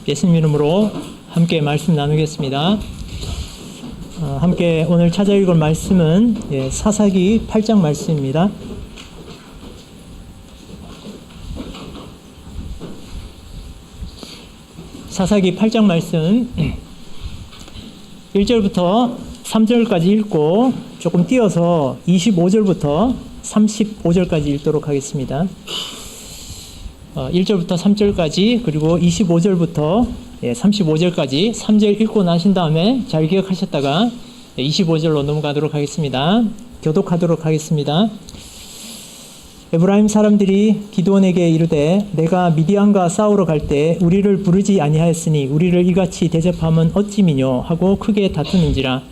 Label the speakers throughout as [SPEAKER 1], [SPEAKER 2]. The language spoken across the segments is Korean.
[SPEAKER 1] 예수님 이름으로 함께 말씀 나누겠습니다. 함께 오늘 찾아 읽을 말씀은 사사기 8장 말씀입니다. 사사기 8장 말씀 1절부터 3절까지 읽고 조금 띄어서 25절부터 35절까지 읽도록 하겠습니다. 1절부터 3절까지 그리고 25절부터 35절까지 3절 읽고 나신 다음에 잘 기억하셨다가 25절로 넘어가도록 하겠습니다. 교독하도록 하겠습니다. 에브라임 사람들이 기드온에게 이르되 내가 미디안과 싸우러 갈 때 우리를 부르지 아니하였으니 우리를 이같이 대접함은 어찌미뇨 하고 크게 다투는지라.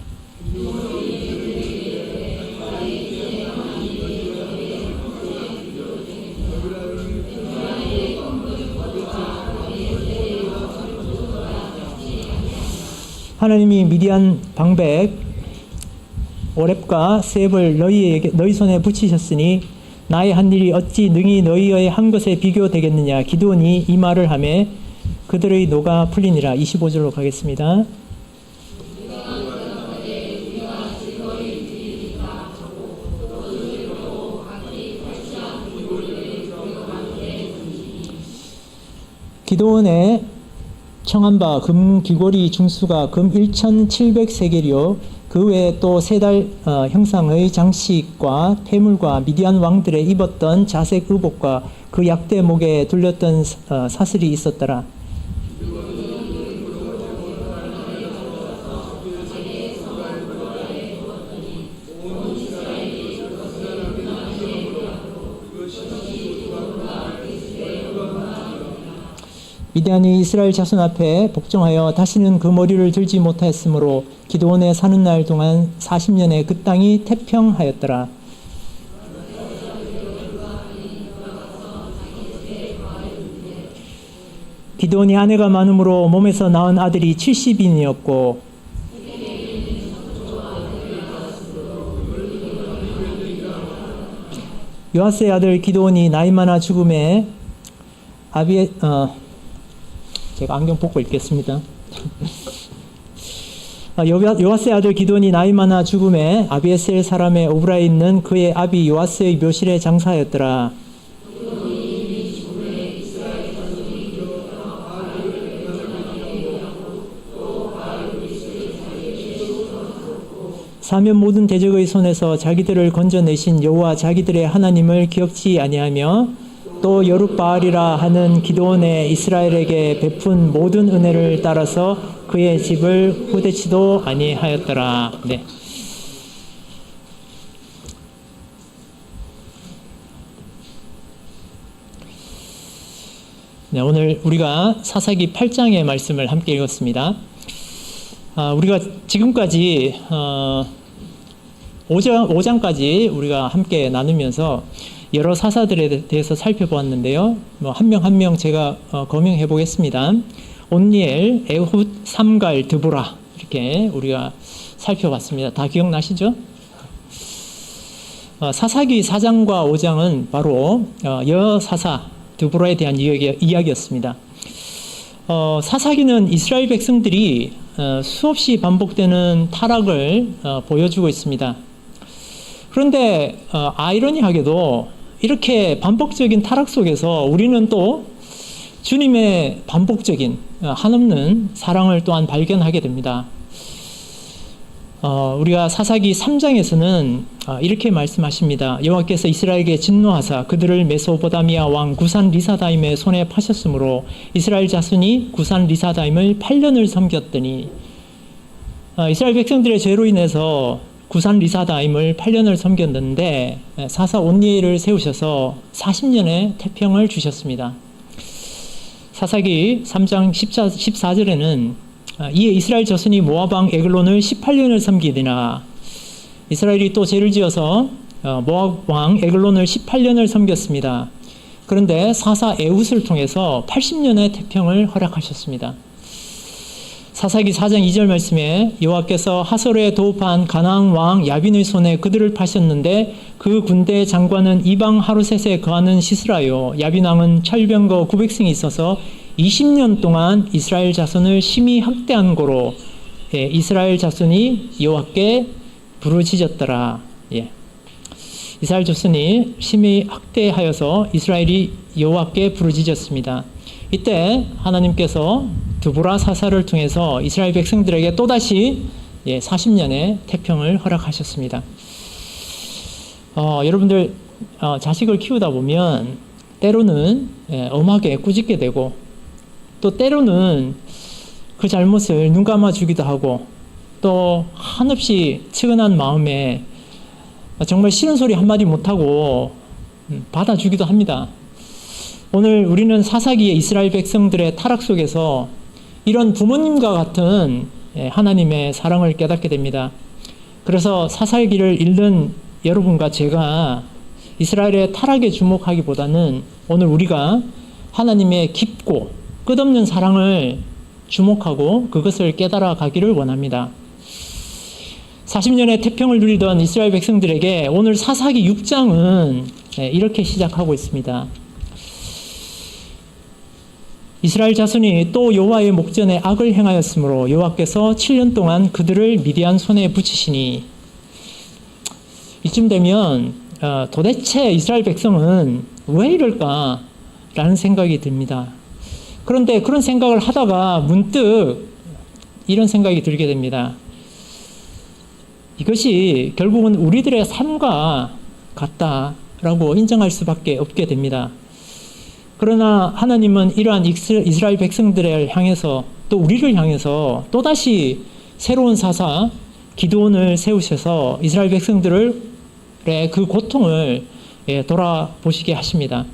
[SPEAKER 1] 하나님이 미디안 방백 오렙과 셉을 너희 손에 붙이셨으니 나의 한 일이 어찌 능히 너희의 한 것에 비교되겠느냐. 기드온이 이 말을 하매 그들의 노가 풀리니라. 25절로 가겠습니다. 기드온의 청한 바 금 귀고리 중수가 금 1,700세겔이요 그 외에 또 세 달 형상의 장식과 태물과 미디안 왕들의 입었던 자색 의복과 그 약대 목에 둘렸던 사슬이 있었더라. 미디안이 이스라엘 자손 앞에 복종하여 다시는 그 머리를 들지 못하였으므로 기드온의 사는 날 동안 40년에 그 땅이 태평하였더라. 기드온이 아내가 많음으로 몸에서 낳은 아들이 70인이었고 요아스의 아들 기드온이 나이 많아 죽음에 제가 안경 벗고 읽겠습니다. 요아스의 아들 기드온이 나이 많아 죽음에 아비에셀 사람의 오브라에 있는 그의 아비 요아스의 묘실에 장사하였더라. 사면 모든 대적의 손에서 자기들을 건져내신 여호와 자기들의 하나님을 기억지 아니하며 또 여룻바알이라 하는 기드온의 이스라엘에게 베푼 모든 은혜를 따라서 그의 집을 후대치도 아니하였더라. 네. 네, 오늘 우리가 사사기 8장의 말씀을 함께 읽었습니다. 우리가 지금까지 5장까지 우리가 함께 나누면서 여러 사사들에 대해서 살펴보았는데요. 한 명 한 명 제가 거명해 보겠습니다. 온니엘, 에훗, 삼갈, 드보라 이렇게 우리가 살펴봤습니다. 다 기억나시죠? 사사기 4장과 5장은 바로 여사사 드보라에 대한 이야기였습니다. 사사기는 이스라엘 백성들이 수없이 반복되는 타락을 보여주고 있습니다. 그런데 아이러니하게도 이렇게 반복적인 타락 속에서 우리는 또 주님의 반복적인 한없는 사랑을 또한 발견하게 됩니다. 우리가 사사기 3장에서는 이렇게 말씀하십니다. 여호와께서 이스라엘에게 진노하사 그들을 메소포다미아 왕 구산 리사다임의 손에 파셨으므로 이스라엘 자손이 구산 리사다임을 8년을 섬겼더니 이스라엘 백성들의 죄로 인해서 구산 리사다임을 8년을 섬겼는데 사사 온니엘을 세우셔서 40년의 태평을 주셨습니다. 사사기 3장 14절에는 이에 이스라엘 자손이 모압 왕 에글론을 18년을 섬기리나 이스라엘이 또 죄를 지어서 모압 왕 에글론을 18년을 섬겼습니다. 그런데 사사 에훗을 통해서 80년의 태평을 허락하셨습니다. 사사기 4장 2절 말씀에 여호와께서 하솔에 도읍한 가나안 왕 야빈의 손에 그들을 파셨는데 그 군대 장관은 이방 하루셋에 거하는 시스라요 야빈 왕은 철병거 900승이 있어서 20년 동안 이스라엘 자손을 심히 학대한 고로 이스라엘 자손이 여호와께 부르짖었더라. 이스라엘 자손이 심히 학대하여서 이스라엘이 여호와께 부르짖었습니다. 이때 하나님께서 드보라 사사를 통해서 이스라엘 백성들에게 또다시 40년의 태평을 허락하셨습니다. 여러분들 자식을 키우다 보면 때로는 엄하게 꾸짖게 되고 또 때로는 그 잘못을 눈 감아주기도 하고 또 한없이 측은한 마음에 정말 싫은 소리 한마디 못하고 받아주기도 합니다. 오늘 우리는 사사기의 이스라엘 백성들의 타락 속에서 이런 부모님과 같은 하나님의 사랑을 깨닫게 됩니다. 그래서 사사기를 읽는 여러분과 제가 이스라엘의 타락에 주목하기보다는 오늘 우리가 하나님의 깊고 끝없는 사랑을 주목하고 그것을 깨달아 가기를 원합니다. 40년의 태평을 누리던 이스라엘 백성들에게 오늘 사사기 6장은 이렇게 시작하고 있습니다. 이스라엘 자손이 또 여호와의 목전에 악을 행하였으므로 여호와께서 7년 동안 그들을 미디안 손에 붙이시니. 이쯤 되면 도대체 이스라엘 백성은 왜 이럴까? 라는 생각이 듭니다. 그런데 그런 생각을 하다가 문득 이런 생각이 들게 됩니다. 이것이 결국은 우리들의 삶과 같다라고 인정할 수밖에 없게 됩니다. 그러나 하나님은 이러한 이스라엘 백성들을 향해서 또 우리를 향해서 또다시 새로운 사사 기드온을 세우셔서 이스라엘 백성들의 그 고통을 돌아보시게 하십니다.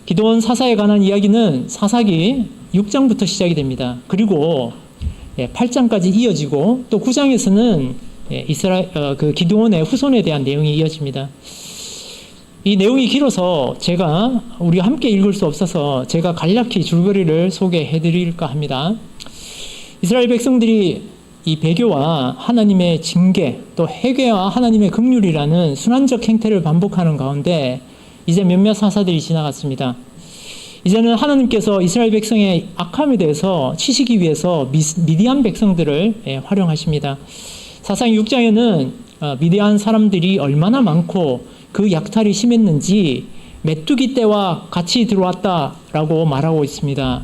[SPEAKER 1] 기드온 사사에 관한 이야기는 사사기 6장부터 시작이 됩니다. 그리고 8장까지 이어지고 또 9장에서는 그 기드온의 후손에 대한 내용이 이어집니다. 이 내용이 길어서 우리가 함께 읽을 수 없어서 제가 간략히 줄거리를 소개해 드릴까 합니다. 이스라엘 백성들이 이 배교와 하나님의 징계 또 회개와 하나님의 긍휼이라는 순환적 행태를 반복하는 가운데 이제 몇몇 사사들이 지나갔습니다. 이제는 하나님께서 이스라엘 백성의 악함에 대해서 치시기 위해서 미디안 백성들을 활용하십니다. 사사기 6장에는 미디안 사람들이 얼마나 많고 그 약탈이 심했는지 메뚜기 떼와 같이 들어왔다라고 말하고 있습니다.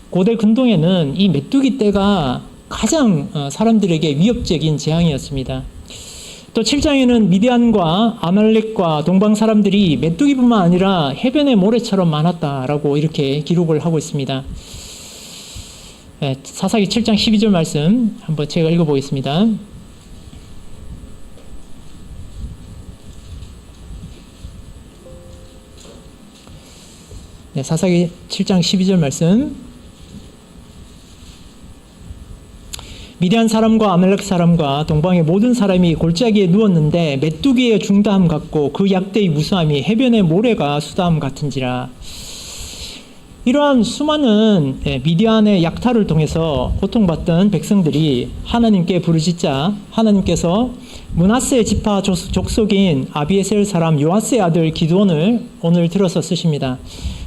[SPEAKER 1] 고대 근동에는 이 메뚜기 떼가 가장 사람들에게 위협적인 재앙이었습니다. 또 7장에는 미디안과 아말렉과 동방 사람들이 메뚜기뿐만 아니라 해변의 모래처럼 많았다라고 이렇게 기록을 하고 있습니다. 사사기 7장 12절 말씀 한번 제가 읽어보겠습니다. 사사기 7장 12절 말씀. 미디안 사람과 아말렉 사람과 동방의 모든 사람이 골짜기에 누웠는데 메뚜기의 중다함 같고 그 약대의 무수함이 해변의 모래가 수다함 같은지라. 이러한 수많은 미디안의 약탈을 통해서 고통받던 백성들이 하나님께 부르짖자 하나님께서 므낫세 지파 족속인 아비에셀 사람 요아스의 아들 기드온을 오늘 들어서 쓰십니다.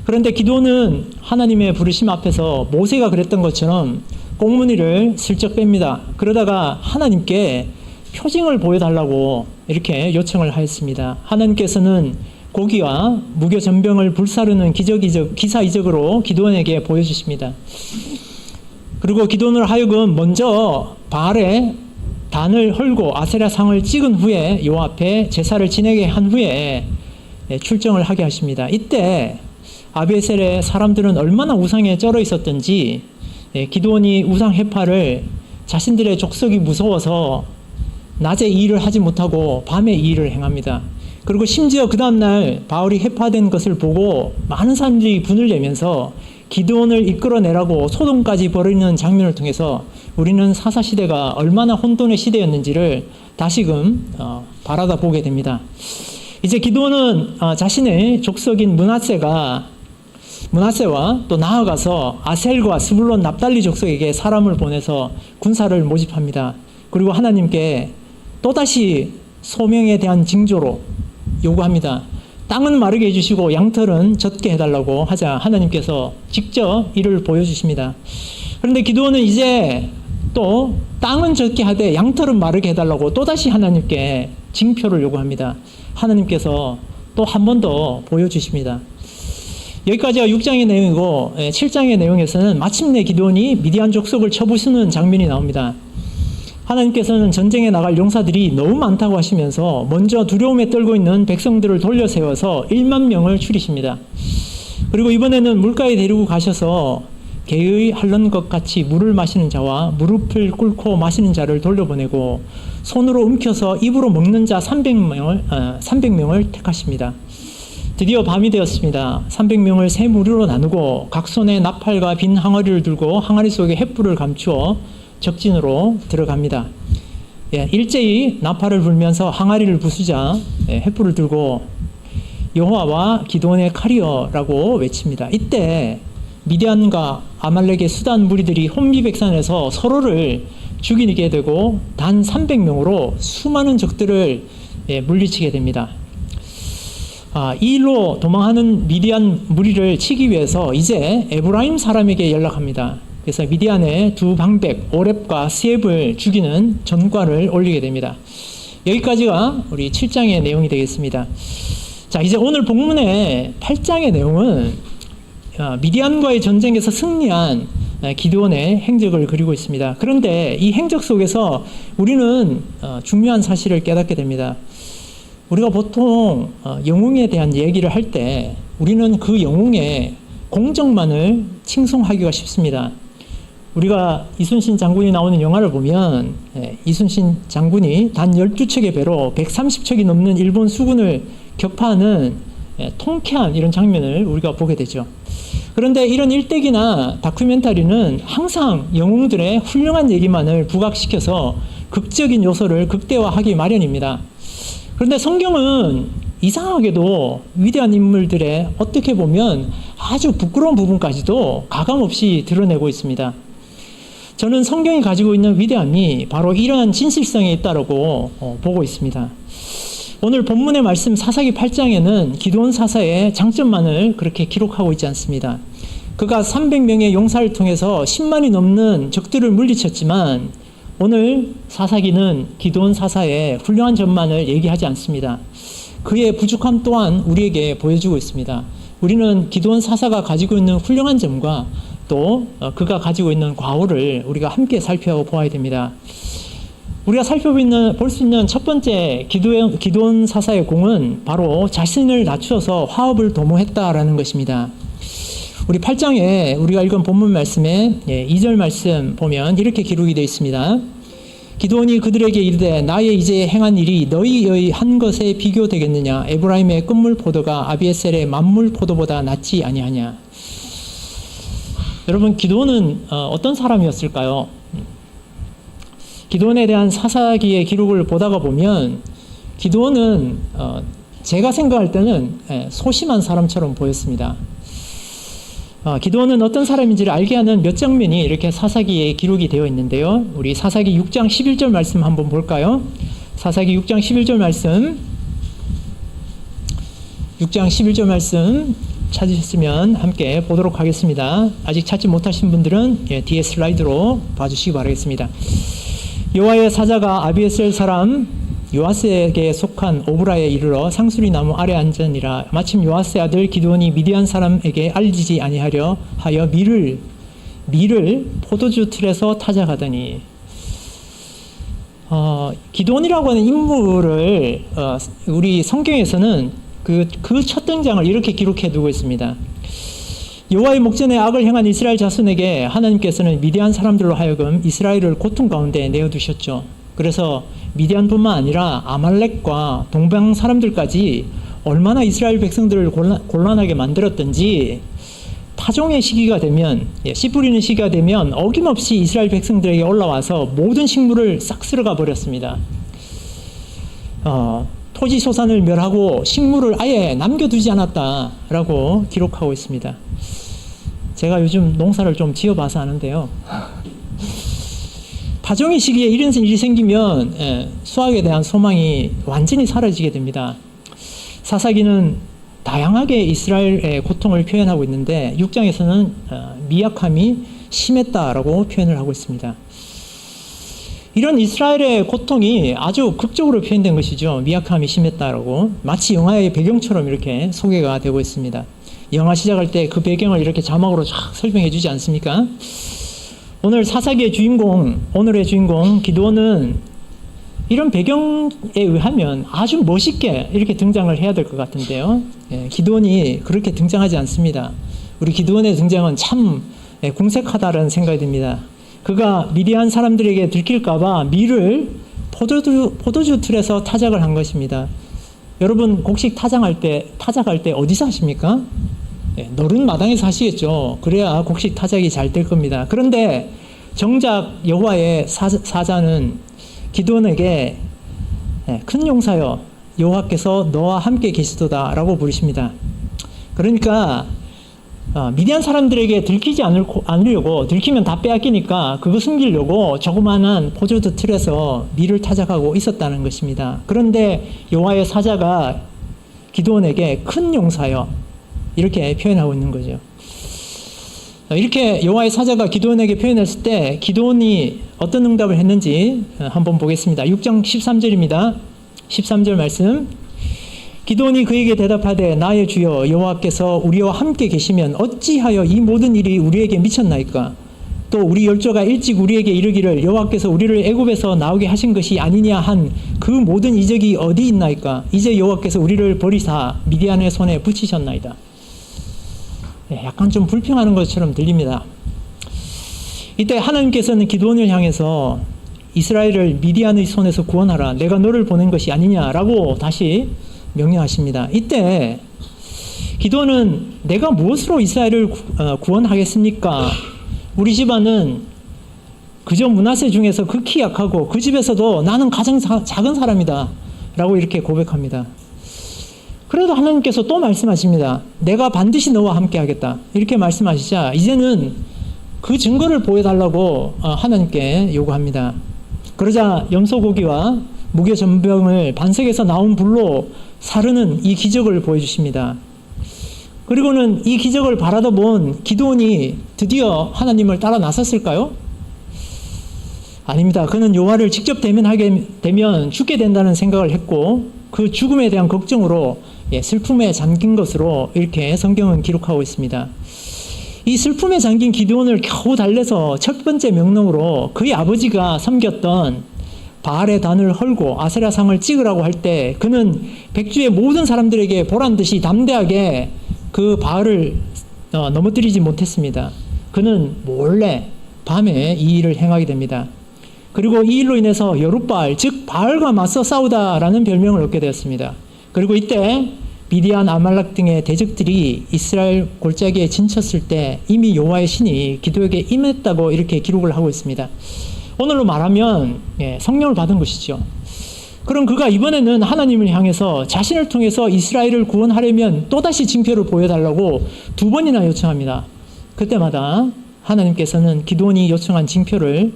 [SPEAKER 1] 그런데 기드온은 하나님의 부르심 앞에서 모세가 그랬던 것처럼 꽁무니를 슬쩍 뺍니다. 그러다가 하나님께 표징을 보여달라고 이렇게 요청을 하였습니다. 하나님께서는 고기와 무교 전병을 불사르는 기사이적으로 기드온에게 보여주십니다. 그리고 기드온을 하여금 먼저 바알의 단을 헐고 아세라 상을 찍은 후에 요 앞에 제사를 지내게 한 후에 출정을 하게 하십니다. 이때 아비에셀의 사람들은 얼마나 우상에 쩔어 있었던지 기드온이 우상 해파를 자신들의 족속이 무서워서 낮에 이 일을 하지 못하고 밤에 이 일을 행합니다. 그리고 심지어 그 다음날 바알이 해파된 것을 보고 많은 사람들이 분을 내면서 기드온을 이끌어내라고 소동까지 벌이는 장면을 통해서 우리는 사사시대가 얼마나 혼돈의 시대였는지를 다시금 바라다 보게 됩니다. 이제 기드온은 자신의 족속인 므낫세와 또 나아가서 아셀과 스불론 납달리 족속에게 사람을 보내서 군사를 모집합니다. 그리고 하나님께 또다시 소명에 대한 징조로 요구합니다. 땅은 마르게 해주시고 양털은 젖게 해달라고 하자 하나님께서 직접 이를 보여주십니다. 그런데 기드온은 이제 또 땅은 젖게 하되 양털은 마르게 해달라고 또다시 하나님께 징표를 요구합니다. 하나님께서 또 한 번 더 보여주십니다. 여기까지가 6장의 내용이고 7장의 내용에서는 마침내 기드온이 미디안 족속을 쳐부수는 장면이 나옵니다. 하나님께서는 전쟁에 나갈 용사들이 너무 많다고 하시면서 먼저 두려움에 떨고 있는 백성들을 돌려 세워서 1만 명을 추리십니다. 그리고 이번에는 물가에 데리고 가셔서 개의 핥는 것 같이 물을 마시는 자와 무릎을 꿇고 마시는 자를 돌려보내고 손으로 움켜서 입으로 먹는 자 300명을 택하십니다. 드디어 밤이 되었습니다. 300명을 세 무리로 나누고 각 손에 나팔과 빈 항아리를 들고 항아리 속에 횃불을 감추어 적진으로 들어갑니다. 일제히 나팔을 불면서 항아리를 부수자 횃불을 들고 여호와와 기드온의 칼이여라고 외칩니다. 이때 미디안과 아말렉의 수단 무리들이 혼미백산에서 서로를 죽이게 되고 단 300명으로 수많은 적들을 물리치게 됩니다. 이 일로 도망하는 미디안 무리를 치기 위해서 이제 에브라임 사람에게 연락합니다. 그래서 미디안의 두 방백 오렙과 스엡을 죽이는 전과를 올리게 됩니다. 여기까지가 우리 7장의 내용이 되겠습니다. 자, 이제 오늘 본문의 8장의 내용은 미디안과의 전쟁에서 승리한 기드온의 행적을 그리고 있습니다. 그런데 이 행적 속에서 우리는 중요한 사실을 깨닫게 됩니다. 우리가 보통 영웅에 대한 얘기를 할 때 우리는 그 영웅의 공적만을 칭송하기가 쉽습니다. 우리가 이순신 장군이 나오는 영화를 보면 이순신 장군이 단 12척의 배로 130척이 넘는 일본 수군을 격파하는 통쾌한 이런 장면을 우리가 보게 되죠. 그런데 이런 일대기나 다큐멘터리는 항상 영웅들의 훌륭한 얘기만을 부각시켜서 극적인 요소를 극대화하기 마련입니다. 그런데 성경은 이상하게도 위대한 인물들의 어떻게 보면 아주 부끄러운 부분까지도 가감없이 드러내고 있습니다. 저는 성경이 가지고 있는 위대함이 바로 이러한 진실성에 있다고 보고 있습니다. 오늘 본문의 말씀 사사기 8장에는 기드온 사사의 장점만을 그렇게 기록하고 있지 않습니다. 그가 300명의 용사를 통해서 10만이 넘는 적들을 물리쳤지만 오늘 사사기는 기드온 사사의 훌륭한 점만을 얘기하지 않습니다. 그의 부족함 또한 우리에게 보여주고 있습니다. 우리는 기드온 사사가 가지고 있는 훌륭한 점과 또 그가 가지고 있는 과오를 우리가 함께 살펴보아야 됩니다. 우리가 볼 수 있는 첫 번째 기드온 사사의 공은 바로 자신을 낮추어서 화합을 도모했다라는 것입니다. 우리 8장에 우리가 읽은 본문 말씀에 2절 말씀 보면 이렇게 기록이 되어 있습니다. 기드온이 그들에게 이르되 나의 이제 행한 일이 너희의 한 것에 비교되겠느냐? 에브라임의 끝물 포도가 아비에셀의 만물 포도보다 낫지 아니하냐? 여러분, 기드온은 어떤 사람이었을까요? 기드온에 대한 사사기의 기록을 보다가 보면 기드온은 제가 생각할 때는 소심한 사람처럼 보였습니다. 기드온은 어떤 사람인지를 알게 하는 몇 장면이 이렇게 사사기에 기록이 되어 있는데요. 우리 사사기 6장 11절 말씀 한번 볼까요? 사사기 6장 11절 말씀 6장 11절 말씀 찾으셨으면 함께 보도록 하겠습니다. 아직 찾지 못하신 분들은 뒤에 슬라이드로 봐주시기 바라겠습니다. 여호와의 사자가 아비에셀 사람 요아스에게 속한 오브라에 이르러 상수리 나무 아래 앉으니라. 마침 요아스의 아들 기드온이 미디안 사람에게 알리지 아니하려 하여 밀을 포도주 틀에서 타작하더니 기드온이라고 하는 인물을 우리 성경에서는 그 첫 등장을 이렇게 기록해 두고 있습니다. 여호와의 목전에 악을 행한 이스라엘 자손에게 하나님께서는 미디안 사람들로 하여금 이스라엘을 고통 가운데 내어두셨죠. 그래서 미디안뿐만 아니라 아말렉과 동방 사람들까지 얼마나 이스라엘 백성들을 곤란하게 만들었던지 파종의 시기가 되면, 씨 뿌리는 시기가 되면 어김없이 이스라엘 백성들에게 올라와서 모든 식물을 싹 쓸어가 버렸습니다. 토지 소산을 멸하고 식물을 아예 남겨두지 않았다라고 기록하고 있습니다. 제가 요즘 농사를 좀 지어봐서 아는데요. 파종의 시기에 이런 일이 생기면 수확에 대한 소망이 완전히 사라지게 됩니다. 사사기는 다양하게 이스라엘의 고통을 표현하고 있는데 6장에서는 미약함이 심했다라고 표현을 하고 있습니다. 이런 이스라엘의 고통이 아주 극적으로 표현된 것이죠. 미약함이 심했다라고. 마치 영화의 배경처럼 이렇게 소개가 되고 있습니다. 영화 시작할 때 그 배경을 이렇게 자막으로 쫙 설명해 주지 않습니까? 오늘 사사기의 주인공, 오늘의 주인공 기드온은 이런 배경에 의하면 아주 멋있게 이렇게 등장을 해야 될 것 같은데요. 기드온이 그렇게 등장하지 않습니다. 우리 기드온의 등장은 참 궁색하다는 생각이 듭니다. 그가 미디안 사람들에게 들킬까봐 밀을 포도주 틀에서 타작을 한 것입니다. 여러분 곡식 타작할 때 어디서 하십니까? 너른 마당에서 하시겠죠. 그래야 곡식 타작이 잘 될 겁니다. 그런데 정작 여호와의 사자는 기드온에게 큰 용사여 여호와께서 너와 함께 계시도다 라고 부르십니다. 그러니까 미디안 사람들에게 들키지 않으려고, 들키면 다 빼앗기니까 그거 숨기려고 조그마한 포도주 틀에서 밀을 타작하고 있었다는 것입니다. 그런데 여호와의 사자가 기드온에게 큰 용사여 이렇게 표현하고 있는 거죠. 이렇게 여호와의 사자가 기드온에게 표현했을 때 기드온이 어떤 응답을 했는지 한번 보겠습니다. 6장 13절입니다. 13절 말씀. 기드온이 그에게 대답하되 나의 주여 여호와께서 우리와 함께 계시면 어찌하여 이 모든 일이 우리에게 미쳤나이까? 또 우리 열조가 일찍 우리에게 이르기를 여호와께서 우리를 애굽에서 나오게 하신 것이 아니냐 한 그 모든 이적이 어디 있나이까? 이제 여호와께서 우리를 버리사 미디안의 손에 붙이셨나이다. 약간 좀 불평하는 것처럼 들립니다. 이때 하나님께서는 기드온을 향해서 이스라엘을 미디안의 손에서 구원하라. 내가 너를 보낸 것이 아니냐라고 다시 명령하십니다. 이때 기드온은 내가 무엇으로 이스라엘을 구원하겠습니까? 우리 집안은 그저 므낫세 중에서 극히 약하고 그 집에서도 나는 가장 작은 사람이다 라고 이렇게 고백합니다. 그래도 하나님께서 또 말씀하십니다. 내가 반드시 너와 함께 하겠다 이렇게 말씀하시자 이제는 그 증거를 보여달라고 하나님께 요구합니다. 그러자 염소고기와 무교전병을 반석에서 나온 불로 사르는 이 기적을 보여주십니다. 그리고는 이 기적을 바라다 본 기드온이 드디어 하나님을 따라 나섰을까요? 아닙니다. 그는 여호와를 직접 대면하게 되면 죽게 된다는 생각을 했고 그 죽음에 대한 걱정으로 슬픔에 잠긴 것으로 이렇게 성경은 기록하고 있습니다. 이 슬픔에 잠긴 기드온을 겨우 달래서 첫 번째 명령으로 그의 아버지가 섬겼던 바알의 단을 헐고 아세라상을 찍으라고 할 때 그는 백주의 모든 사람들에게 보란듯이 담대하게 그 바알을 넘어뜨리지 못했습니다. 그는 몰래 밤에 이 일을 행하게 됩니다. 그리고 이 일로 인해서 여룻바알, 즉 바알과 맞서 싸우다라는 별명을 얻게 되었습니다. 그리고 이때 미디안, 아말렉 등의 대적들이 이스라엘 골짜기에 진쳤을 때 이미 여호와의 신이 기드온에게 임했다고 이렇게 기록을 하고 있습니다. 오늘로 말하면 성령을 받은 것이죠. 그럼 그가 이번에는 하나님을 향해서 자신을 통해서 이스라엘을 구원하려면 또다시 징표를 보여달라고 2번이나 요청합니다. 그때마다 하나님께서는 기드온이 요청한 징표를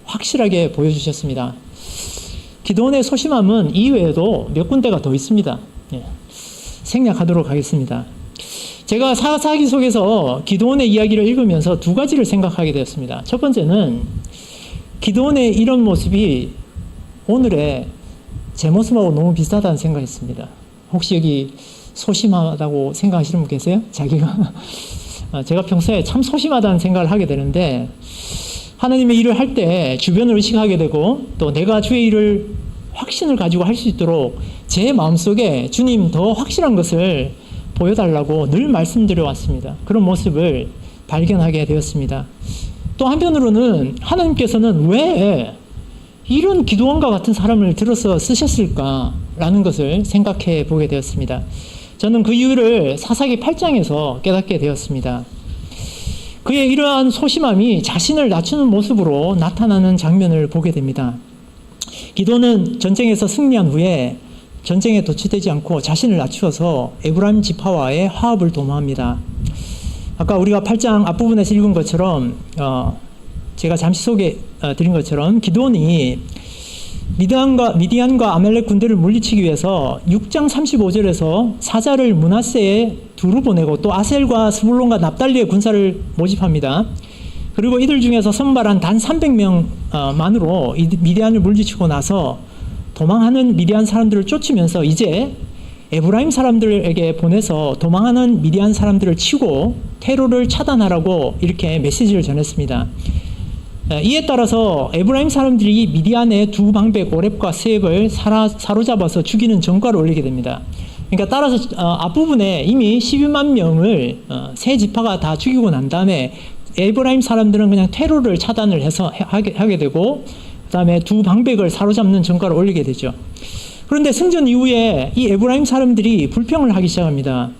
[SPEAKER 1] 확실하게 보여주셨습니다. 기드온의 소심함은 이외에도 몇 군데가 더 있습니다. 생략하도록 하겠습니다. 제가 사사기 속에서 기드온의 이야기를 읽으면서 2가지를 생각하게 되었습니다. 첫 번째는 기드온의 이런 모습이 오늘의 제 모습하고 너무 비슷하다는 생각했습니다. 혹시 여기 소심하다고 생각하시는 분 계세요? 자기가 제가 평소에 참 소심하다는 생각을 하게 되는데 하나님의 일을 할 때 주변을 의식하게 되고 또 내가 주의 일을 확신을 가지고 할 수 있도록 제 마음속에 주님 더 확실한 것을 보여달라고 늘 말씀드려 왔습니다. 그런 모습을 발견하게 되었습니다. 또 한편으로는 하나님께서는 왜 이런 기드온과 같은 사람을 들어서 쓰셨을까라는 것을 생각해 보게 되었습니다. 저는 그 이유를 사사기 8장에서 깨닫게 되었습니다. 그의 이러한 소심함이 자신을 낮추는 모습으로 나타나는 장면을 보게 됩니다. 기드온은 전쟁에서 승리한 후에 전쟁에 도취되지 않고 자신을 낮추어서 에브라임 지파와의 화합을 도모합니다. 아까 우리가 8장 앞부분에서 읽은 것처럼 제가 잠시 소개드린 것처럼 기드온이 미디안과 아말렉 군대를 물리치기 위해서 6장 35절에서 사자를 므낫세에 두루 보내고 또 아셀과 스불론과 납달리의 군사를 모집합니다. 그리고 이들 중에서 선발한 단 300명만으로 미디안을 물리치고 나서 도망하는 미디안 사람들을 쫓으면서 이제 에브라임 사람들에게 보내서 도망하는 미디안 사람들을 치고 테러를 차단하라고 이렇게 메시지를 전했습니다. 이에 따라서 에브라임 사람들이 미디안의 두 방백 오렙과 스앱을 사로잡아서 죽이는 전과를 올리게 됩니다. 그러니까 따라서 앞부분에 이미 12만 명을 세 지파가 다 죽이고 난 다음에 에브라임 사람들은 그냥 테러를 차단을 해서 하게 되고 그 다음에 두 방백을 사로잡는 전과를 올리게 되죠. 그런데 승전 이후에 이 에브라임 사람들이 불평을 하기 시작합니다.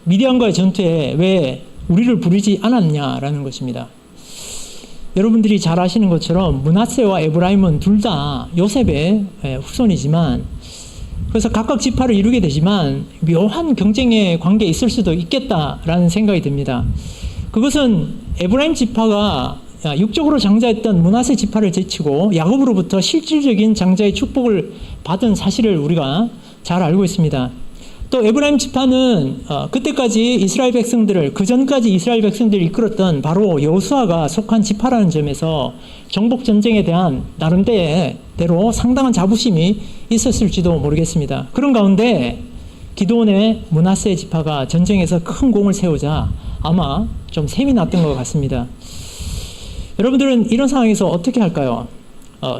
[SPEAKER 1] 미디안과의 전투에 왜 우리를 부르지 않았냐라는 것입니다. 여러분들이 잘 아시는 것처럼 므낫세와 에브라임은 둘 다 요셉의 후손이지만 그래서 각각 지파를 이루게 되지만 묘한 경쟁의 관계에 있을 수도 있겠다라는 생각이 듭니다. 그것은 에브라임 지파가 육적으로 장자했던 므낫세 지파를 제치고 야곱으로부터 실질적인 장자의 축복을 받은 사실을 우리가 잘 알고 있습니다. 또 에브라임 지파는 그때까지 이스라엘 백성들을 그 전까지 이스라엘 백성들을 이끌었던 바로 여호수아가 속한 지파라는 점에서 정복 전쟁에 대한 나름대로 상당한 자부심이 있었을지도 모르겠습니다. 그런 가운데 기드온의 므낫세 지파가 전쟁에서 큰 공을 세우자 아마 좀 셈이 났던 것 같습니다. 여러분들은 이런 상황에서 어떻게 할까요?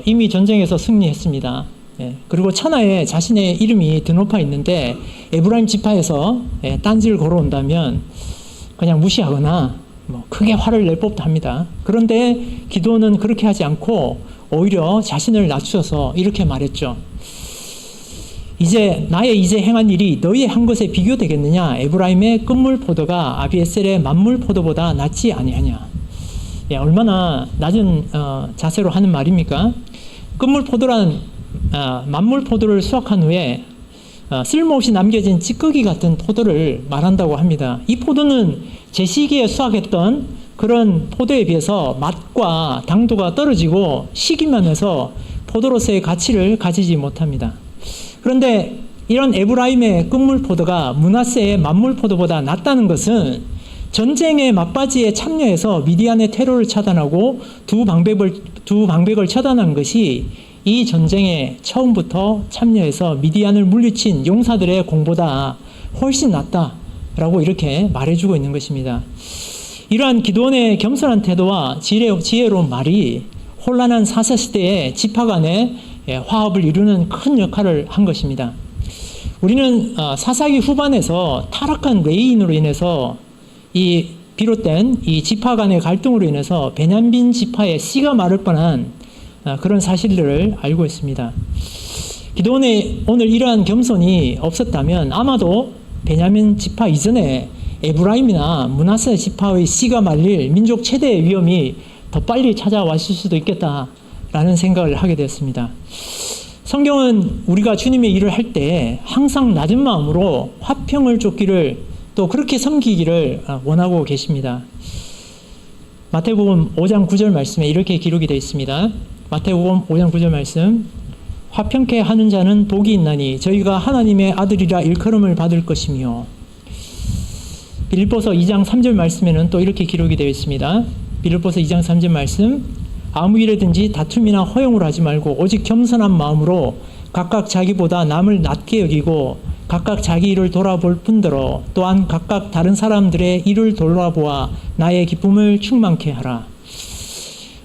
[SPEAKER 1] 이미 전쟁에서 승리했습니다. 그리고 천하에 자신의 이름이 드높아 있는데 에브라임 지파에서 딴지를 걸어온다면 그냥 무시하거나 크게 화를 낼 법도 합니다. 그런데 기드온은 그렇게 하지 않고 오히려 자신을 낮추어서 이렇게 말했죠. 나의 이제 행한 일이 너희의 한 것에 비교되겠느냐? 에브라임의 끝물 포도가 아비에셀의 만물 포도보다 낫지 아니하냐? 얼마나 낮은 자세로 하는 말입니까? 끝물 포도란 만물 포도를 수확한 후에 쓸모없이 남겨진 찌꺼기 같은 포도를 말한다고 합니다. 이 포도는 제 시기에 수확했던 그런 포도에 비해서 맛과 당도가 떨어지고 시기만 해서 포도로서의 가치를 가지지 못합니다. 그런데 이런 에브라임의 끝물 포도가 므낫세의 만물 포도보다 낫다는 것은 전쟁의 막바지에 참여해서 미디안의 테러를 차단하고 두 방백을 처단한 것이 이 전쟁에 처음부터 참여해서 미디안을 물리친 용사들의 공보다 훨씬 낫다라고 이렇게 말해주고 있는 것입니다. 이러한 기드온의 겸손한 태도와 지혜로운 말이 혼란한 사사시대의 지파 간의 화합을 이루는 큰 역할을 한 것입니다. 우리는 사사기 후반에서 타락한 레위인으로 인해서 비롯된 이 지파 간의 갈등으로 인해서 베냐민 지파의 씨가 마를 뻔한 그런 사실들을 알고 있습니다. 기드온의 오늘 이러한 겸손이 없었다면 아마도 베냐민 지파 이전에 에브라임이나 므낫세 지파의 씨가 말릴 민족 최대의 위험이 더 빨리 찾아왔을 수도 있겠다라는 생각을 하게 되었습니다. 성경은 우리가 주님의 일을 할 때 항상 낮은 마음으로 화평을 쫓기를 또 그렇게 섬기기를 원하고 계십니다. 마태복음 5장 9절 말씀에 이렇게 기록이 되어 있습니다. 마태복음 5장 9절 말씀, 화평케 하는 자는 복이 있나니 저희가 하나님의 아들이라 일컬음을 받을 것이며. 빌립보서 2장 3절 말씀에는 또 이렇게 기록이 되어 있습니다. 빌립보서 2장 3절 말씀, 아무 일에든지 다툼이나 허용을 하지 말고 오직 겸손한 마음으로 각각 자기보다 남을 낮게 여기고 각각 자기 일을 돌아볼 뿐더러 또한 각각 다른 사람들의 일을 돌아보아 나의 기쁨을 충만케 하라.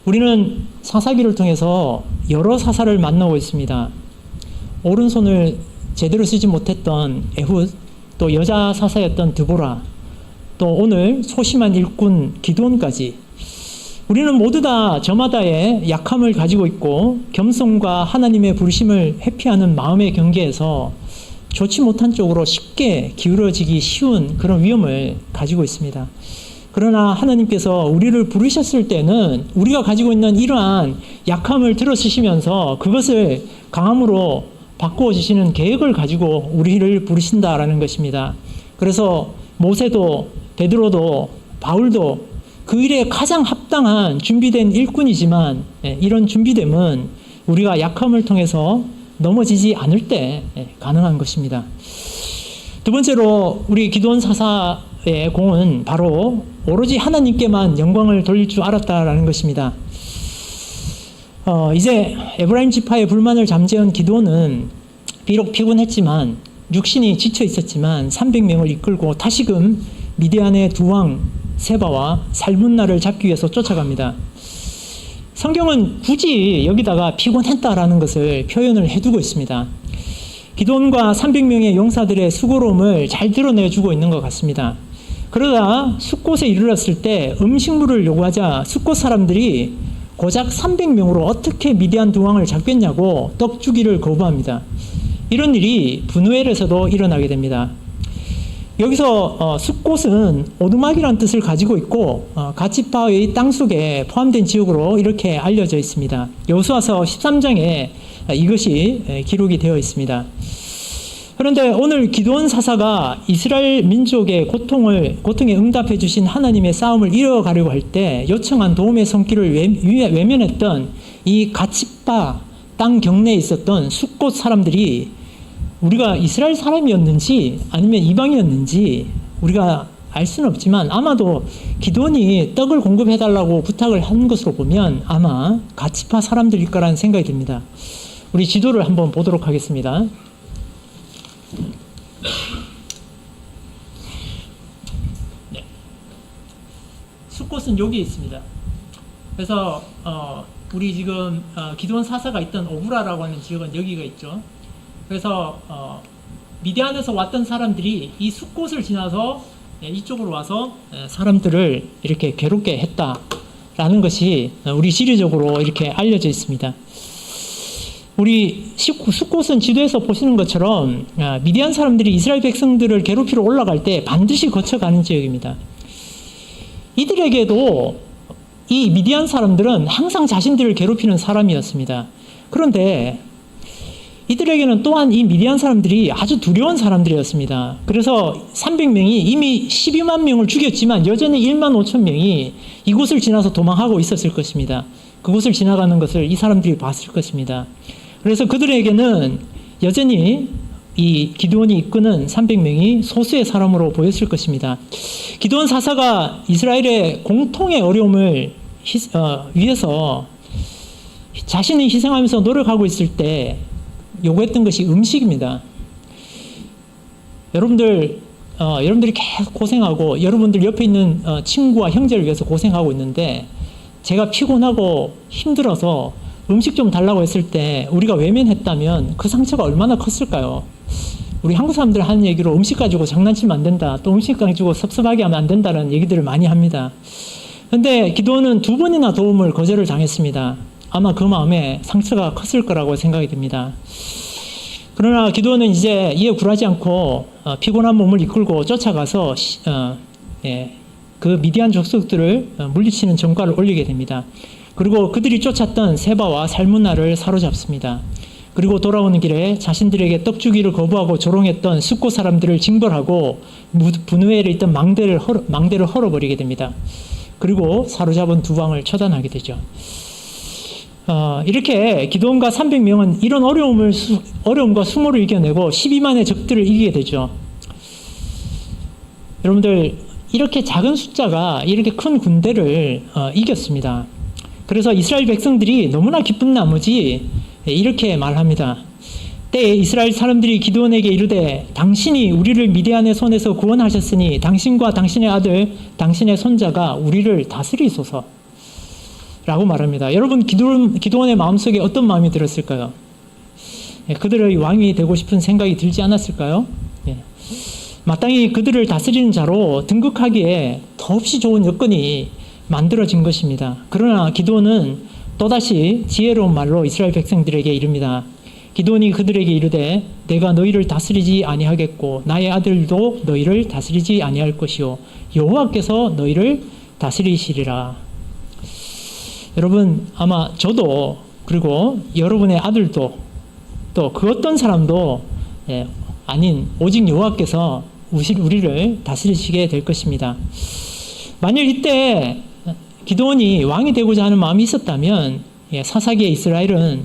[SPEAKER 1] 우리는 사사기를 통해서 여러 사사를 만나고 있습니다. 오른손을 제대로 쓰지 못했던 에훗, 또 여자 사사였던 드보라, 또 오늘 소심한 일꾼 기드온까지 우리는 모두 다 저마다의 약함을 가지고 있고 겸손과 하나님의 부르심을 회피하는 마음의 경계에서 좋지 못한 쪽으로 쉽게 기울어지기 쉬운 그런 위험을 가지고 있습니다. 그러나 하나님께서 우리를 부르셨을 때는 우리가 가지고 있는 이러한 약함을 들어쓰시면서 그것을 강함으로 바꾸어 주시는 계획을 가지고 우리를 부르신다라는 것입니다. 그래서 모세도 베드로도 바울도 그 일에 가장 합당한 준비된 일꾼이지만 이런 준비됨은 우리가 약함을 통해서 넘어지지 않을 때 가능한 것입니다. 두 번째로 우리 기드온 사사의 공은 바로 오로지 하나님께만 영광을 돌릴 줄 알았다라는 것입니다. 이제 에브라임 지파의 불만을 잠재운 기드온은 비록 피곤했지만 육신이 지쳐 있었지만 300명을 이끌고 다시금 미디안의 두 왕 세바와 살문나를 잡기 위해서 쫓아갑니다. 성경은 굳이 여기다가 피곤했다라는 것을 표현을 해두고 있습니다. 기드온과 300명의 용사들의 수고로움을 잘 드러내주고 있는 것 같습니다. 그러다 숫곳에 이르렀을 때 음식물을 요구하자 숫곳 사람들이 고작 300명으로 어떻게 미디안 두 왕을 잡겠냐고 떡 주기를 거부합니다. 이런 일이 브누엘에서도 일어나게 됩니다. 여기서 숫곳은 오두막이라는 뜻을 가지고 있고 갓지파의 땅 속에 포함된 지역으로 이렇게 알려져 있습니다. 여호수아서 13장에 이것이 기록이 되어 있습니다. 그런데 오늘 기드온 사사가 이스라엘 민족의 고통에 응답해 주신 하나님의 싸움을 이어가려고 할 때 요청한 도움의 손길을 외면했던 이 갓지파 땅 경내에 있었던 숫곳 사람들이 우리가 이스라엘 사람이었는지 아니면 이방이었는지 우리가 알 수는 없지만 아마도 기드온이 떡을 공급해달라고 부탁을 한 것으로 보면 아마 갓지파 사람들일 거라는 생각이 듭니다. 우리 지도를 한번 보도록 하겠습니다. 네. 숫곳은 여기 있습니다. 그래서 우리 지금 기드온 사사가 있던 오브라라고 하는 지역은 여기가 있죠. 그래서 미디안에서 왔던 사람들이 이 숫곳을 지나서 이쪽으로 와서 사람들을 이렇게 괴롭게 했다라는 것이 우리 지리적으로 이렇게 알려져 있습니다. 우리 숫곳은 지도에서 보시는 것처럼 미디안 사람들이 이스라엘 백성들을 괴롭히러 올라갈 때 반드시 거쳐가는 지역입니다. 이들에게도 이 미디안 사람들은 항상 자신들을 괴롭히는 사람이었습니다. 그런데 이들에게는 또한 이 미디안 사람들이 아주 두려운 사람들이었습니다. 그래서 300명이 이미 12만 명을 죽였지만 여전히 1만 5천 명이 이곳을 지나서 도망하고 있었을 것입니다. 그곳을 지나가는 것을 이 사람들이 봤을 것입니다. 그래서 그들에게는 여전히 이 기드온이 이끄는 300명이 소수의 사람으로 보였을 것입니다. 기드온 사사가 이스라엘의 공통의 어려움을 위해서 자신이 희생하면서 노력하고 있을 때 요구했던 것이 음식입니다. 여러분들이 계속 고생하고 여러분들 옆에 있는 친구와 형제를 위해서 고생하고 있는데 제가 피곤하고 힘들어서 음식 좀 달라고 했을 때 우리가 외면했다면 그 상처가 얼마나 컸을까요? 우리 한국 사람들 하는 얘기로 음식 가지고 장난치면 안 된다. 또 음식 가지고 섭섭하게 하면 안 된다는 얘기들을 많이 합니다. 그런데 기드온은 2번이나 도움을 거절을 당했습니다. 아마 그 마음에 상처가 컸을 거라고 생각이 듭니다. 그러나 기드온은 이제 이에 굴하지 않고 피곤한 몸을 이끌고 쫓아가서 그 미디안 족속들을 물리치는 전과를 올리게 됩니다. 그리고 그들이 쫓았던 세바와 살문나를 사로잡습니다. 그리고 돌아오는 길에 자신들에게 떡 주기를 거부하고 조롱했던 숫곳 사람들을 징벌하고 브누엘에 있던 망대를 헐어버리게 됩니다. 그리고 사로잡은 두 왕을 처단하게 되죠. 이렇게 기드온과 300명은 이런 어려움과 수모를 이겨내고 12만의 적들을 이기게 되죠. 여러분들, 이렇게 작은 숫자가 이렇게 큰 군대를 이겼습니다. 그래서 이스라엘 백성들이 너무나 기쁜 나머지 이렇게 말합니다. 때에 이스라엘 사람들이 기드온에게 이르되 당신이 우리를 미디안의 손에서 구원하셨으니 당신과 당신의 아들, 당신의 손자가 우리를 다스리소서 라고 말합니다. 여러분, 기드온의 마음속에 어떤 마음이 들었을까요? 그들의 왕이 되고 싶은 생각이 들지 않았을까요? 마땅히 그들을 다스리는 자로 등극하기에 더없이 좋은 여건이 만들어진 것입니다. 그러나 기드온은 또다시 지혜로운 말로 이스라엘 백성들에게 이릅니다. 기드온이 그들에게 이르되 내가 너희를 다스리지 아니하겠고 나의 아들도 너희를 다스리지 아니할 것이요 여호와께서 너희를 다스리시리라. 여러분, 아마 저도 그리고 여러분의 아들도 또 그 어떤 사람도 아닌 오직 여호와께서 우리를 다스리시게 될 것입니다. 만일 이때 기드온이 왕이 되고자 하는 마음이 있었다면 사사기의 이스라엘은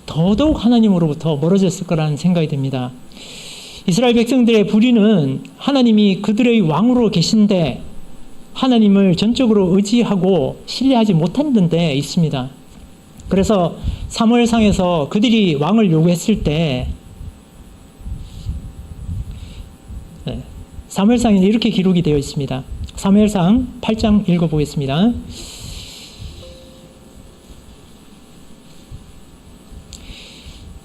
[SPEAKER 1] 더더욱 하나님으로부터 멀어졌을 거라는 생각이 듭니다. 이스라엘 백성들의 불의는 하나님이 그들의 왕으로 계신데 하나님을 전적으로 의지하고 신뢰하지 못한 데 있습니다. 그래서 사무엘상에서 그들이 왕을 요구했을 때 사무엘상에 이렇게 기록이 되어 있습니다. 사무엘상 8장 읽어보겠습니다.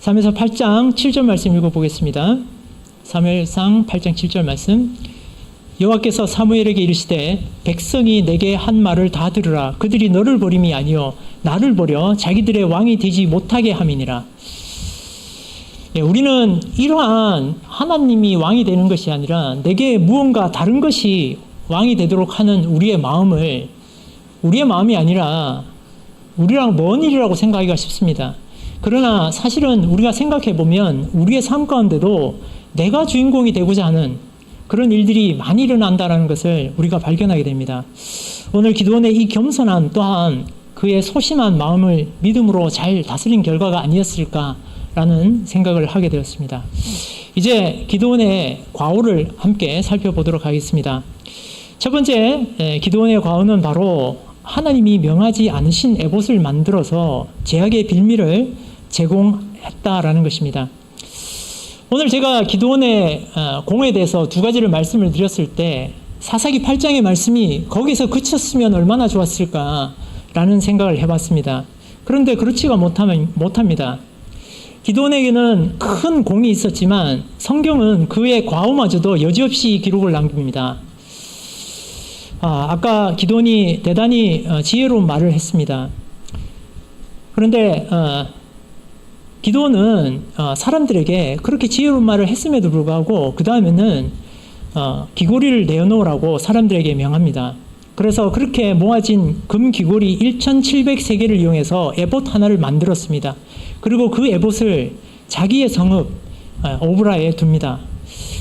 [SPEAKER 1] 사무엘상 8장 7절 말씀 읽어보겠습니다. 사무엘상 8장 7절 말씀. 여호와께서 사무엘에게 이르시되 백성이 내게 한 말을 다 들으라. 그들이 너를 버림이 아니요 나를 버려 자기들의 왕이 되지 못하게 함이니라. 우리는 이러한 하나님이 왕이 되는 것이 아니라 내게 무언가 다른 것이 왕이 되도록 하는 우리의 마음을 우리의 마음이 아니라 우리랑 먼 일이라고 생각하기가 쉽습니다. 그러나 사실은 우리가 생각해 보면 우리의 삶 가운데도 내가 주인공이 되고자 하는 그런 일들이 많이 일어난다는 것을 우리가 발견하게 됩니다. 오늘 기도원의 이 겸손함 또한 그의 소심한 마음을 믿음으로 잘 다스린 결과가 아니었을까라는 생각을 하게 되었습니다. 이제 기도원의 과오를 함께 살펴보도록 하겠습니다. 첫 번째 기도원의 과오는 바로 하나님이 명하지 않으신 에봇을 만들어서 제약의 빌미를 제공했다라는 것입니다. 오늘 제가 기도원의 공에 대해서 두 가지를 말씀을 드렸을 때 사사기 8장의 말씀이 거기서 그쳤으면 얼마나 좋았을까라는 생각을 해봤습니다. 그런데 그렇지가 못합니다. 기도원에게는 큰 공이 있었지만 성경은 그의 과오마저도 여지없이 기록을 남깁니다. 아까 기도원이 대단히 지혜로운 말을 했습니다. 그런데 기도원은 사람들에게 그렇게 지혜로운 말을 했음에도 불구하고 그 다음에는 귀고리를 내어놓으라고 사람들에게 명합니다. 그래서 그렇게 모아진 금 귀고리 1700세개를 이용해서 에봇 하나를 만들었습니다. 그리고 그 에봇을 자기의 성읍 오브라에 둡니다.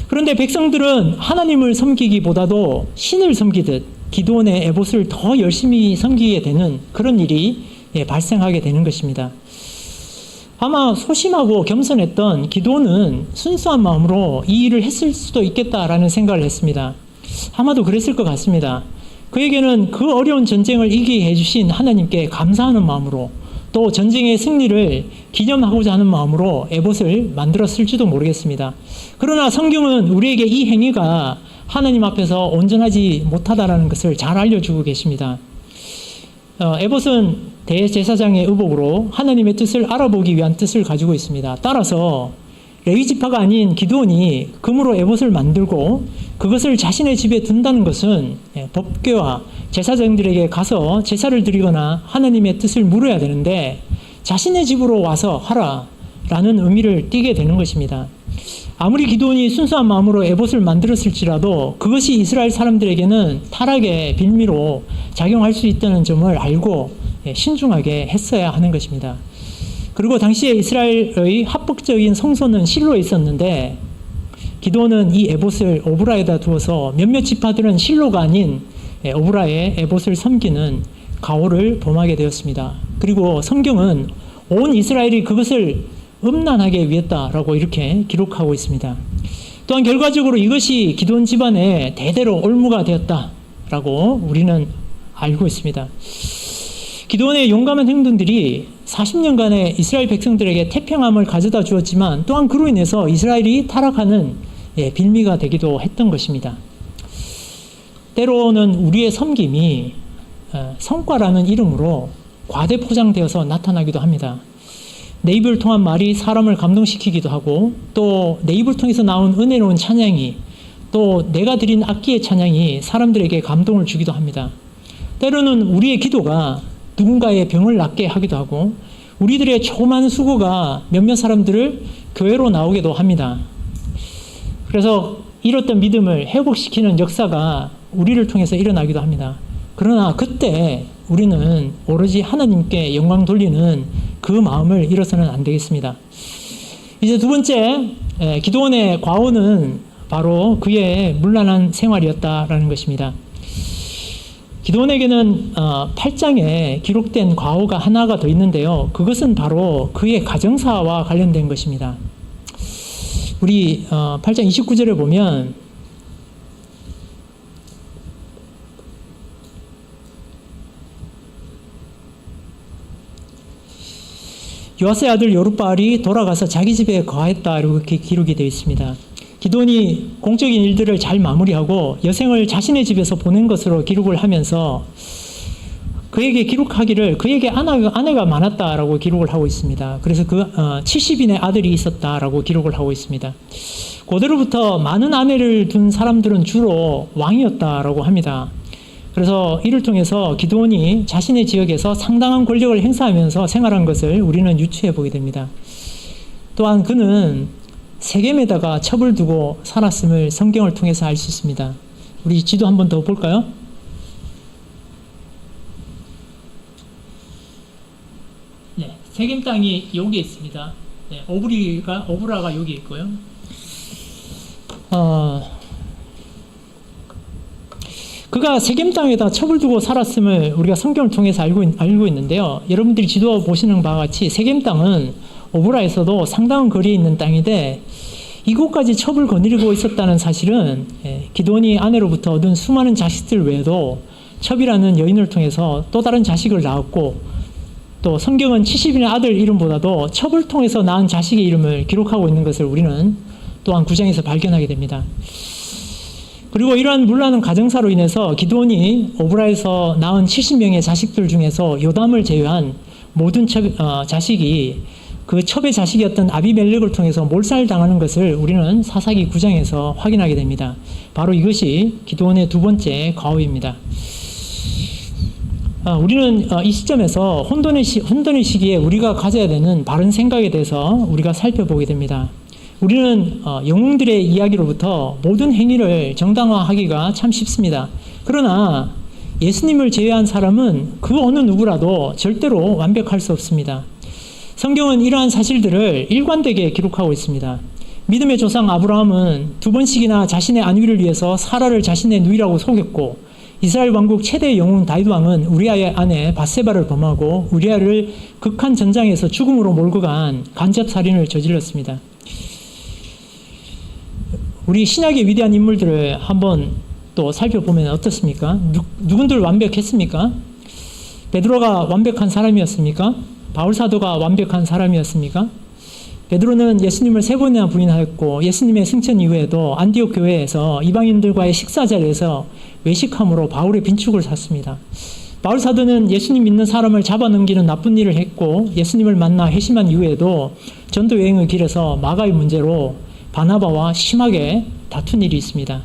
[SPEAKER 1] 그런데 백성들은 하나님을 섬기기보다도 신을 섬기듯 기도원의 에봇을 더 열심히 섬기게 되는 그런 일이 발생하게 되는 것입니다. 아마 소심하고 겸손했던 기도원은 순수한 마음으로 이 일을 했을 수도 있겠다라는 생각을 했습니다. 아마도 그랬을 것 같습니다. 그에게는 그 어려운 전쟁을 이기게 해주신 하나님께 감사하는 마음으로 또 전쟁의 승리를 기념하고자 하는 마음으로 에봇을 만들었을지도 모르겠습니다. 그러나 성경은 우리에게 이 행위가 하나님 앞에서 온전하지 못하다라는 것을 잘 알려주고 계십니다. 에봇은 대제사장의 의복으로 하나님의 뜻을 알아보기 위한 뜻을 가지고 있습니다. 따라서 레위 지파가 아닌 기드온이 금으로 에봇을 만들고 그것을 자신의 집에 둔다는 것은 법궤와 제사장들에게 가서 제사를 드리거나 하나님의 뜻을 물어야 되는데 자신의 집으로 와서 하라라는 의미를 띠게 되는 것입니다. 아무리 기드온이 순수한 마음으로 에봇을 만들었을지라도 그것이 이스라엘 사람들에게는 타락의 빌미로 작용할 수 있다는 점을 알고 신중하게 했어야 하는 것입니다. 그리고 당시에 이스라엘의 합법적인 성소는 실로에 있었는데 기드온은 이 에봇을 오브라에다 두어서 몇몇 지파들은 실로가 아닌 오브라에 에봇을 섬기는 가오를 범하게 되었습니다. 그리고 성경은 온 이스라엘이 그것을 음란하게 위했다라고 이렇게 기록하고 있습니다. 또한 결과적으로 이것이 기드온 집안의 대대로 올무가 되었다라고 우리는 알고 있습니다. 기드온의 용감한 행동들이 40년간의 이스라엘 백성들에게 태평함을 가져다 주었지만 또한 그로 인해서 이스라엘이 타락하는 빌미가 되기도 했던 것입니다. 때로는 우리의 섬김이 성과라는 이름으로 과대 포장되어서 나타나기도 합니다. 내 입을 통한 말이 사람을 감동시키기도 하고 또 내 입을 통해서 나온 은혜로운 찬양이 또 내가 드린 악기의 찬양이 사람들에게 감동을 주기도 합니다. 때로는 우리의 기도가 누군가의 병을 낫게 하기도 하고 우리들의 조그만 수고가 몇몇 사람들을 교회로 나오기도 합니다. 그래서 잃었던 믿음을 회복시키는 역사가 우리를 통해서 일어나기도 합니다. 그러나 그때 우리는 오로지 하나님께 영광 돌리는 그 마음을 잃어서는 안 되겠습니다. 이제 두 번째, 기드온의 과오는 바로 그의 문란한 생활이었다라는 것입니다. 기드온에게는 8장에 기록된 과오가 하나가 더 있는데요. 그것은 바로 그의 가정사와 관련된 것입니다. 우리 8장 29절에 보면 요아스의 아들 요룹바알이 돌아가서 자기 집에 거하였다 이렇게 기록이 되어 있습니다. 기드온이 공적인 일들을 잘 마무리하고 여생을 자신의 집에서 보낸 것으로 기록을 하면서 그에게 기록하기를 그에게 아내가 많았다라고 기록을 하고 있습니다. 그래서 70인의 아들이 있었다라고 기록을 하고 있습니다. 고대로부터 많은 아내를 둔 사람들은 주로 왕이었다라고 합니다. 그래서 이를 통해서 기드온이 자신의 지역에서 상당한 권력을 행사하면서 생활한 것을 우리는 유추해 보게 됩니다. 또한 그는 세겜에다가 첩을 두고 살았음을 성경을 통해서 알 수 있습니다. 우리 지도 한 번 더 볼까요? 네, 세겜 땅이 여기 있습니다. 네, 오브라가 여기 있고요. 그가 세겜 땅에다 첩을 두고 살았음을 우리가 성경을 통해서 알고 있는데요. 여러분들이 지도 보시는 바와 같이 세겜 땅은 오브라에서도 상당한 거리에 있는 땅인데 이곳까지 첩을 거느리고 있었다는 사실은 기드온이 아내로부터 얻은 수많은 자식들 외에도 첩이라는 여인을 통해서 또 다른 자식을 낳았고 또 성경은 70인의 아들 이름보다도 첩을 통해서 낳은 자식의 이름을 기록하고 있는 것을 우리는 또한 9장에서 발견하게 됩니다. 그리고 이러한 물나는 가정사로 인해서 기드온이 오브라에서 낳은 70명의 자식들 중에서 요담을 제외한 모든 자식이 그 첩의 자식이었던 아비멜렉을 통해서 몰살당하는 것을 우리는 사사기 9장에서 확인하게 됩니다. 바로 이것이 기드온의 두 번째 과오입니다. 우리는 이 시점에서 혼돈의 시기에 우리가 가져야 되는 바른 생각에 대해서 우리가 살펴보게 됩니다. 우리는 영웅들의 이야기로부터 모든 행위를 정당화하기가 참 쉽습니다. 그러나 예수님을 제외한 사람은 그 어느 누구라도 절대로 완벽할 수 없습니다. 성경은 이러한 사실들을 일관되게 기록하고 있습니다. 믿음의 조상 아브라함은 두 번씩이나 자신의 안위를 위해서 사라를 자신의 누이라고 속였고 이스라엘 왕국 최대 영웅 다윗 왕은 우리아의 아내 밧세바를 범하고 우리아를 극한 전장에서 죽음으로 몰고 간 간접 살인을 저질렀습니다. 우리 신약의 위대한 인물들을 한번 또 살펴보면 어떻습니까? 누군들 완벽했습니까? 베드로가 완벽한 사람이었습니까? 바울 사도가 완벽한 사람이었습니까? 베드로는 예수님을 3번이나 부인하였고 예수님의 승천 이후에도 안디옥 교회에서 이방인들과의 식사 자리에서 외식함으로 바울의 빈축을 샀습니다. 바울 사도는 예수님 믿는 사람을 잡아넘기는 나쁜 일을 했고 예수님을 만나 회심한 이후에도 전도 여행의 길에서 마가의 문제로 바나바와 심하게 다툰 일이 있습니다.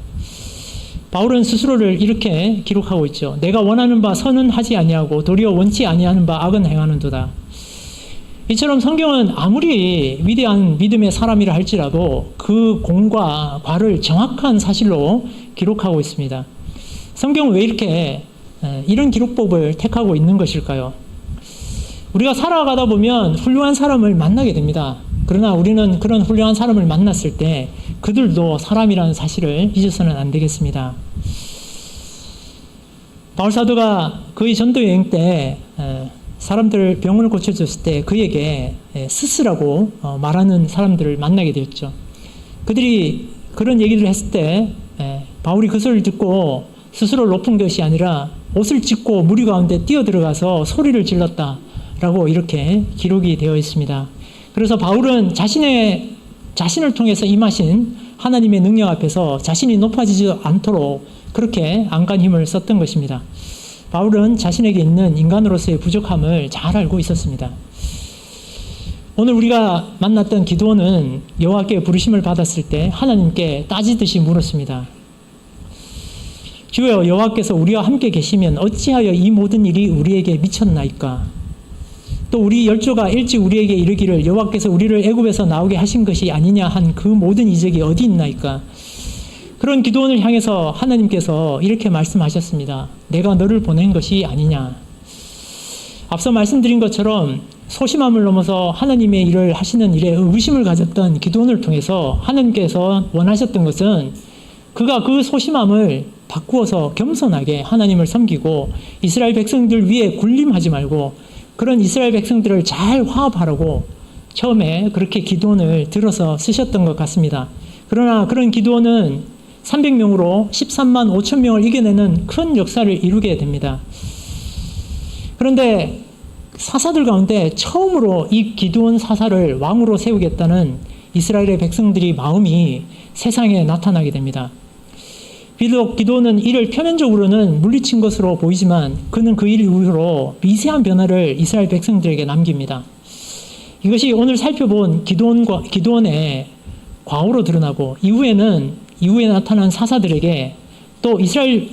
[SPEAKER 1] 바울은 스스로를 이렇게 기록하고 있죠. 내가 원하는 바 선은 하지 아니하고 도리어 원치 아니하는 바 악은 행하는도다. 이처럼 성경은 아무리 위대한 믿음의 사람이라 할지라도 그 공과 과를 정확한 사실로 기록하고 있습니다. 성경은 왜 이렇게 이런 기록법을 택하고 있는 것일까요? 우리가 살아가다 보면 훌륭한 사람을 만나게 됩니다. 그러나 우리는 그런 훌륭한 사람을 만났을 때 그들도 사람이라는 사실을 잊어서는 안 되겠습니다. 바울 사도가 그의 전도 여행 때 사람들 병을 고쳐줬을 때 그에게 스스라고 말하는 사람들을 만나게 되었죠. 그들이 그런 얘기를 했을 때 바울이 그 소리를 듣고 스스로를 높은 것이 아니라 옷을 찢고 무리 가운데 뛰어들어가서 소리를 질렀다라고 이렇게 기록이 되어 있습니다. 그래서 바울은 자신을 통해서 임하신 하나님의 능력 앞에서 자신이 높아지지 않도록 그렇게 안간 힘을 썼던 것입니다. 바울은 자신에게 있는 인간으로서의 부족함을 잘 알고 있었습니다. 오늘 우리가 만났던 기드온은 여호와께 부르심을 받았을 때 하나님께 따지듯이 물었습니다. 주여, 여호와께서 우리와 함께 계시면 어찌하여 이 모든 일이 우리에게 미쳤나이까? 또 우리 열조가 일찍 우리에게 이르기를 여호와께서 우리를 애굽에서 나오게 하신 것이 아니냐 한 그 모든 이적이 어디 있나이까? 그런 기드온을 향해서 하나님께서 이렇게 말씀하셨습니다. 내가 너를 보낸 것이 아니냐. 앞서 말씀드린 것처럼 소심함을 넘어서 하나님의 일을 하시는 일에 의구심을 가졌던 기드온을 통해서 하나님께서 원하셨던 것은 그가 그 소심함을 바꾸어서 겸손하게 하나님을 섬기고 이스라엘 백성들 위에 군림하지 말고 그런 이스라엘 백성들을 잘 화합하라고 처음에 그렇게 기도원을 들어서 쓰셨던 것 같습니다. 그러나 그런 기도원은 300명으로 13만 5천 명을 이겨내는 큰 역사를 이루게 됩니다. 그런데 사사들 가운데 처음으로 이 기드온 사사를 왕으로 세우겠다는 이스라엘의 백성들이 마음이 세상에 나타나게 됩니다. 비록 기드온은 이를 표면적으로는 물리친 것으로 보이지만 그는 그 일 이후로 미세한 변화를 이스라엘 백성들에게 남깁니다. 이것이 오늘 살펴본 기드온의 과오로 드러나고 이후에 나타난 사사들에게 또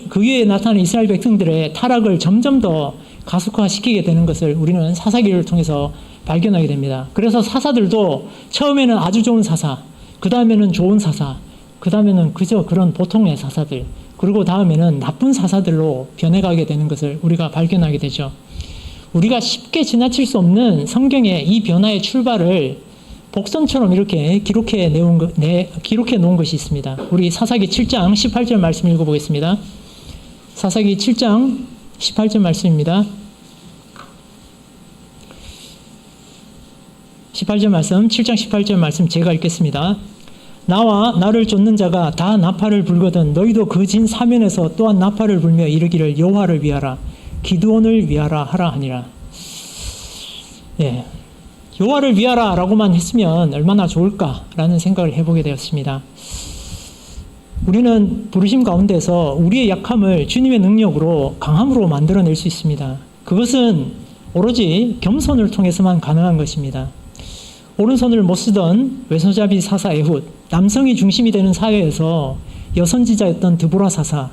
[SPEAKER 1] 그 위에 나타난 이스라엘 백성들의 타락을 점점 더 가속화시키게 되는 것을 우리는 사사기를 통해서 발견하게 됩니다. 그래서 사사들도 처음에는 아주 좋은 사사, 그 다음에는 좋은 사사, 그 다음에는 그저 그런 보통의 사사들, 그리고 다음에는 나쁜 사사들로 변해가게 되는 것을 우리가 발견하게 되죠. 우리가 쉽게 지나칠 수 없는 성경의 이 변화의 출발을 복선처럼 이렇게 기록해 놓은 것이 있습니다. 우리 사사기 7장 18절 말씀 읽어보겠습니다. 사사기 7장 18절 말씀입니다. 18절 말씀, 7장 18절 말씀 제가 읽겠습니다. 나와 나를 쫓는 자가 다 나팔을 불거든 너희도 그 진 사면에서 또한 나팔을 불며 이르기를 여호와를 위하라 기드온을 위하라 하라 하니라. 예, 여호와를 위하라 라고만 했으면 얼마나 좋을까라는 생각을 해보게 되었습니다. 우리는 부르심 가운데서 우리의 약함을 주님의 능력으로 강함으로 만들어낼 수 있습니다. 그것은 오로지 겸손을 통해서만 가능한 것입니다. 오른손을 못 쓰던 왼손잡이 사사 에훗, 남성이 중심이 되는 사회에서 여선지자였던 드보라 사사,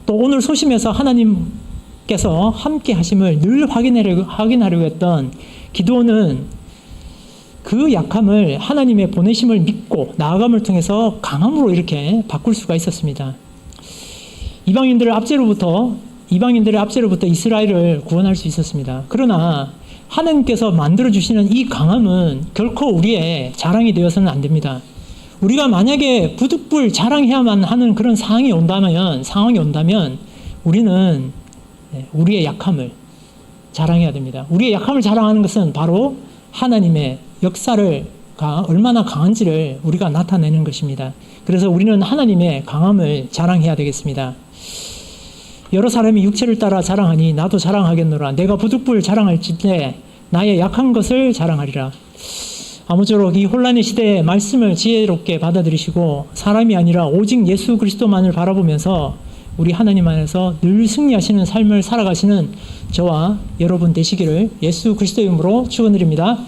[SPEAKER 1] 또 오늘 소심에서 하나님께서 함께 하심을 늘 확인하려고 했던 기드온은 그 약함을 하나님의 보내심을 믿고 나아감을 통해서 강함으로 이렇게 바꿀 수가 있었습니다. 이방인들의 압제로부터 이스라엘을 구원할 수 있었습니다. 그러나 하나님께서 만들어주시는 이 강함은 결코 우리의 자랑이 되어서는 안 됩니다. 우리가 만약에 부득불 자랑해야만 하는 그런 상황이 온다면 우리는 우리의 약함을 자랑해야 됩니다. 우리의 약함을 자랑하는 것은 바로 하나님의 역사가 얼마나 강한지를 우리가 나타내는 것입니다. 그래서 우리는 하나님의 강함을 자랑해야 되겠습니다. 여러 사람이 육체를 따라 자랑하니 나도 자랑하겠노라. 내가 부득불 자랑할진대 나의 약한 것을 자랑하리라. 아무쪼록 이 혼란의 시대에 말씀을 지혜롭게 받아들이시고 사람이 아니라 오직 예수 그리스도만을 바라보면서 우리 하나님 안에서 늘 승리하시는 삶을 살아가시는 저와 여러분 되시기를 예수 그리스도의 이름으로 축원드립니다.